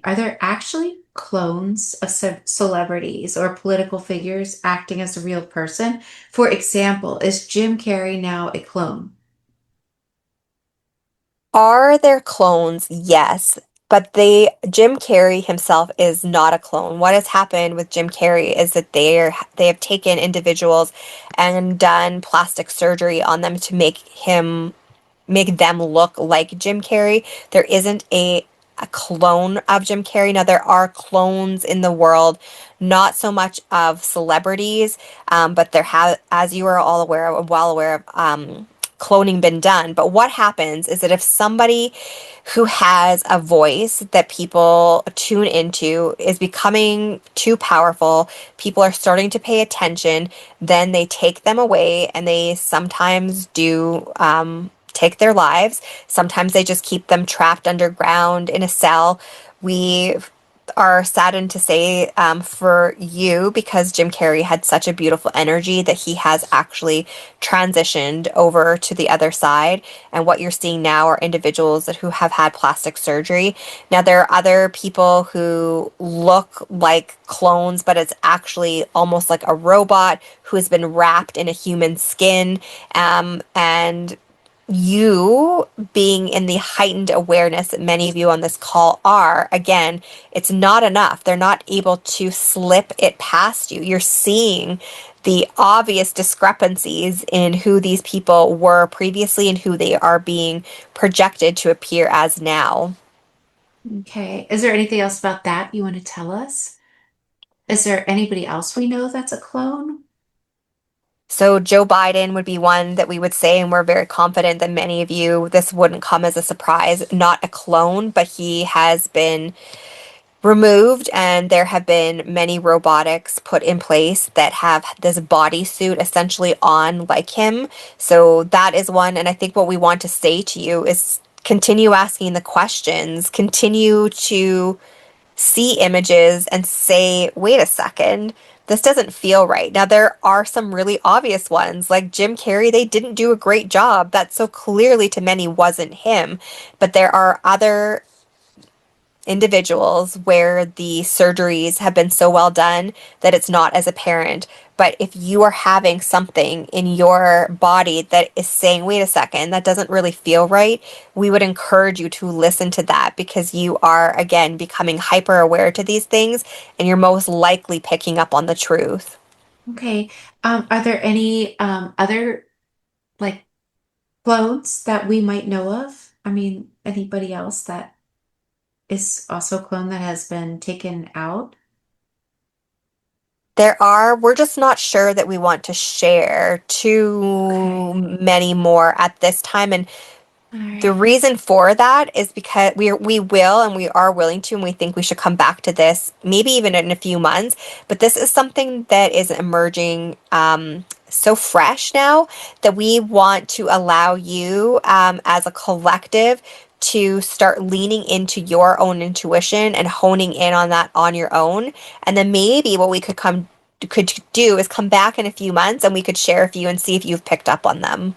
Are there actually clones of celebrities or political figures acting as a real person? For example, is Jim Carrey now a clone? Are there clones? Yes, but Jim Carrey himself is not a clone. What has happened with Jim Carrey is that they have taken individuals and done plastic surgery on them to make them look like Jim Carrey. There isn't a clone of Jim Carrey. Now there are clones in the world, not so much of celebrities, but there have, as you are all well aware of, cloning been done. But what happens is that if somebody who has a voice that people tune into is becoming too powerful, people are starting to pay attention, then they take them away and they sometimes do take their lives. Sometimes they just keep them trapped underground in a cell. We are saddened to say for you, because Jim Carrey had such a beautiful energy, that he has actually transitioned over to the other side. And what you're seeing now are individuals who have had plastic surgery. Now, there are other people who look like clones, but it's actually almost like a robot who has been wrapped in a human skin. And you being in the heightened awareness that many of you on this call are, again, it's not enough. They're not able to slip it past you. You're seeing the obvious discrepancies in who these people were previously and who they are being projected to appear as now. Okay. Is there anything else about that you want to tell us? Is there anybody else we know that's a clone? So Joe Biden would be one that we would say, and we're very confident that many of you, this wouldn't come as a surprise, not a clone, but he has been removed, and there have been many robotics put in place that have this bodysuit essentially on like him. So that is one. And I think what we want to say to you is continue asking the questions, continue to see images and say, wait a second, this doesn't feel right. Now, there are some really obvious ones, like Jim Carrey, they didn't do a great job. That so clearly to many wasn't him. But there are other individuals where the surgeries have been so well done that it's not as apparent. But if you are having something in your body that is saying, wait a second, that doesn't really feel right, we would encourage you to listen to that, because you are, again, becoming hyper aware to these things and you're most likely picking up on the truth. Okay. Are there any other like clones that we might know of? I mean, anybody else that is also a clone that has been taken out? We're just not sure that we want to share too Okay. many more at this time. And All the right. reason for that is because we will and we are willing to, and we think we should come back to this maybe even in a few months. But this is something that is emerging so fresh now that we want to allow you as a collective to start leaning into your own intuition and honing in on that on your own. And then maybe what we could do is come back in a few months and we could share a few and see if you've picked up on them.